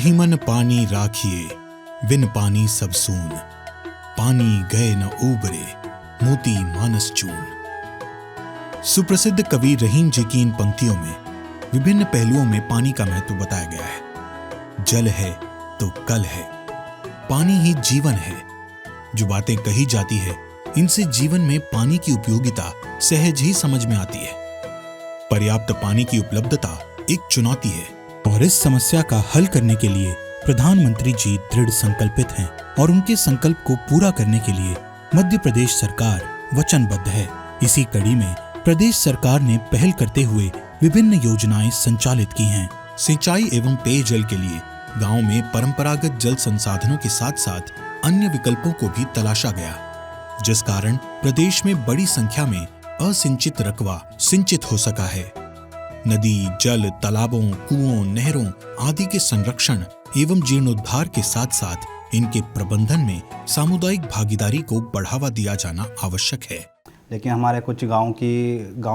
रहीमन पानी राखिए, बिन पानी सब सून, पानी गए न उबरे, मोती मानस चून। सुप्रसिद्ध कवि रहीम जी की इन पंक्तियों में विभिन्न पहलुओं में पानी का महत्व बताया गया है। जल है तो कल है, पानी ही जीवन है। जो बातें कही जाती है, इनसे जीवन में पानी की उपयोगिता सहज ही समझ में आती है। पर्याप्त पानी की उपलब्धता एक चुनौती है और इस समस्या का हल करने के लिए प्रधानमंत्री जी दृढ़ संकल्पित हैं और उनके संकल्प को पूरा करने के लिए मध्य प्रदेश सरकार वचनबद्ध है। इसी कड़ी में प्रदेश सरकार ने पहल करते हुए विभिन्न योजनाएं संचालित की हैं। सिंचाई एवं पेयजल के लिए गांव में परंपरागत जल संसाधनों के साथ साथ अन्य विकल्पों को भी तलाशा गया, जिस कारण प्रदेश में बड़ी संख्या में असिंचित रकबा सिंचित हो सका है। नदी, जल, तालाबों, कुओं, नहरों आदि के संरक्षण एवं जीर्णोद्धार के साथ साथ इनके प्रबंधन में सामुदायिक भागीदारी को बढ़ावा दिया जाना आवश्यक है। लेकिन हमारे कुछ गांव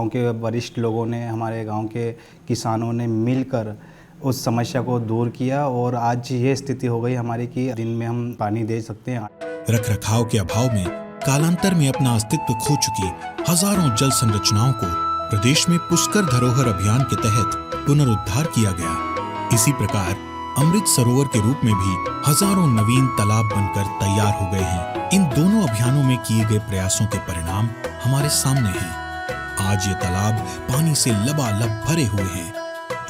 के वरिष्ठ लोगों ने, हमारे गांव के किसानों ने मिलकर उस समस्या को दूर किया और आज ये स्थिति हो गई हमारी कि दिन में हम पानी दे सकते हैं। रखरखाव के अभाव में कालांतर में अपना अस्तित्व खो चुकी हजारों जल संरचनाओं को प्रदेश में पुष्कर धरोहर अभियान के तहत पुनरुद्धार किया गया। इसी प्रकार अमृत सरोवर के रूप में भी हजारों नवीन तालाब बनकर तैयार हो गए हैं। इन दोनों अभियानों में किए गए प्रयासों के परिणाम हमारे सामने हैं। आज ये तालाब पानी से लबालब भरे हुए हैं।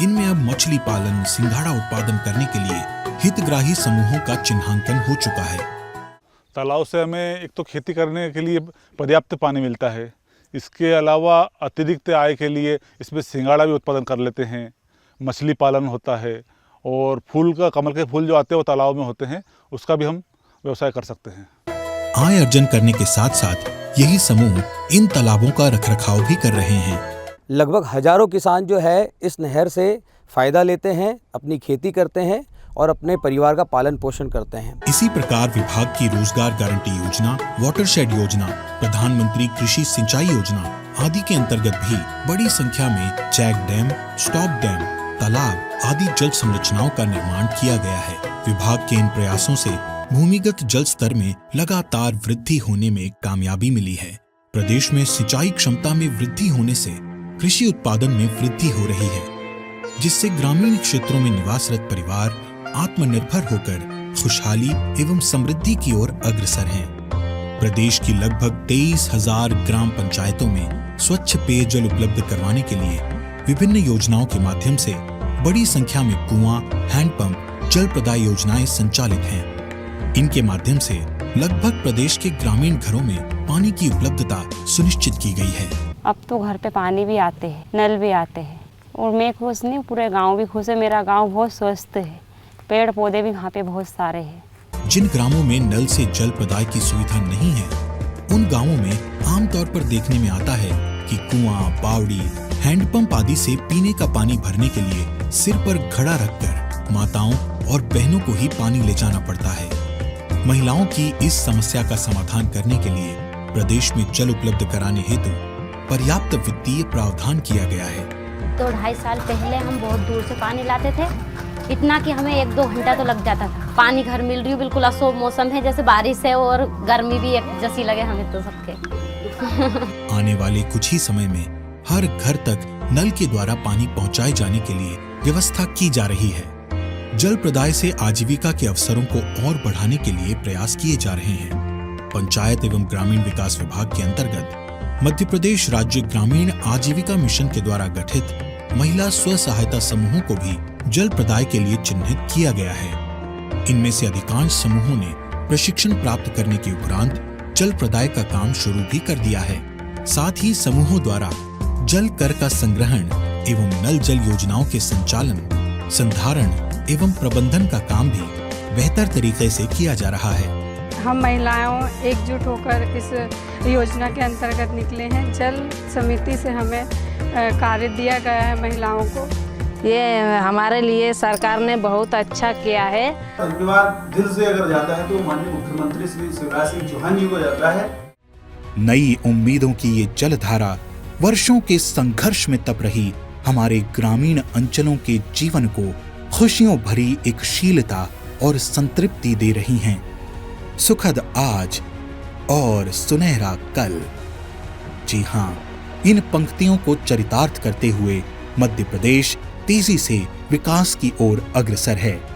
इनमें अब मछली पालन, सिंघाड़ा उत्पादन करने के लिए हितग्राही समूहों का चिन्हांकन हो चुका है। तालाब से हमें एक तो खेती करने के लिए पर्याप्त पानी मिलता है, इसके अलावा अतिरिक्त आय के लिए इसमें सिंघाड़ा भी उत्पादन कर लेते हैं, मछली पालन होता है और फूल का, कमल के फूल जो आते हैं वो तालाब में होते हैं, उसका भी हम व्यवसाय कर सकते हैं। आय अर्जन करने के साथ साथ यही समूह इन तालाबों का रखरखाव भी कर रहे हैं। लगभग हजारों किसान जो है इस नहर से फायदा लेते हैं, अपनी खेती करते हैं और अपने परिवार का पालन पोषण करते हैं। इसी प्रकार विभाग की रोजगार गारंटी योजना, वाटरशेड योजना, प्रधानमंत्री कृषि सिंचाई योजना आदि के अंतर्गत भी बड़ी संख्या में चेक डैम, स्टॉप डैम, तालाब आदि जल संरचनाओं का निर्माण किया गया है। विभाग के इन प्रयासों से भूमिगत जल स्तर में लगातार वृद्धि होने में कामयाबी मिली है। प्रदेश में सिंचाई क्षमता में वृद्धि होने से कृषि उत्पादन में वृद्धि हो रही है, जिससे ग्रामीण क्षेत्रों में निवासरत परिवार आत्मनिर्भर होकर खुशहाली एवं समृद्धि की ओर अग्रसर हैं। प्रदेश की लगभग 23,000 ग्राम पंचायतों में स्वच्छ पेयजल उपलब्ध करवाने के लिए विभिन्न योजनाओं के माध्यम से बड़ी संख्या में कुआं, हैंडपंप, जल प्रदाय योजनाएं संचालित हैं। इनके माध्यम से लगभग प्रदेश के ग्रामीण घरों में पानी की उपलब्धता सुनिश्चित की गई है। अब तो घर पे पानी भी आते हैं, नल भी आते हैं और मैं खुश नहीं, पूरे गांव भी खुश है। मेरा गांव बहुत स्वस्थ है, पेड़ पौधे भी यहाँ पे बहुत सारे हैं। जिन ग्रामों में नल से जल प्रदाय की सुविधा नहीं है, उन गांवों में आमतौर पर देखने में आता है कि कुआं, बावड़ी, हैंडपंप आदि से पीने का पानी भरने के लिए सिर पर घड़ा रखकर माताओं और बहनों को ही पानी ले जाना पड़ता है। महिलाओं की इस समस्या का समाधान करने के लिए प्रदेश में जल उपलब्ध कराने हेतु पर्याप्त वित्तीय प्रावधान किया गया है। 2-2.5 साल पहले हम बहुत दूर से पानी लाते थे, इतना कि हमें 1-2 घंटा तो लग जाता था। पानी घर मिल रही है, बिल्कुल असो मौसम है, जैसे बारिश है और गर्मी भी एक जैसी लगे हमें तो सबके। आने वाले कुछ ही समय में हर घर तक नल के द्वारा पानी पहुंचाए जाने के लिए व्यवस्था की जा रही है। जल प्रदाय से आजीविका के अवसरों को और बढ़ाने के लिए प्रयास किए जा रहे हैं। पंचायत एवं ग्रामीण विकास विभाग के अंतर्गत मध्य प्रदेश राज्य ग्रामीण आजीविका मिशन के द्वारा गठित महिला स्व सहायता समूहों को भी जल प्रदाय के लिए चिन्हित किया गया है। इनमें से अधिकांश समूहों ने प्रशिक्षण प्राप्त करने के उपरांत जल प्रदाय का काम शुरू भी कर दिया है। साथ ही समूहों द्वारा जल कर का संग्रहण एवं नल जल योजनाओं के संचालन, संधारण एवं प्रबंधन का काम भी बेहतर तरीके से किया जा रहा है। हम महिलाओं एकजुट होकर इस योजना के अंतर्गत निकले हैं। जल समिति से हमें कार्य दिया गया है महिलाओं को। ये हमारे लिए सरकार ने बहुत अच्छा किया है। धन्यवाद दिल से अगर जाता है तो माननीय मुख्यमंत्री श्री शिवराज सिंह चौहान जी को जाता है। नई उम्मीदों की ये जलधारा वर्षों के संघर्ष में तप रही हमारे ग्रामीण अंचलों के जीवन को खुशियों भरी एक शीलता और संतृप्ति दे रही हैं। सुखद आज और सुनहरा कल। जी हां, इन पंक्तियों को चरितार्थ करते हुए मध्य प्रदेश तेजी से विकास की ओर अग्रसर है।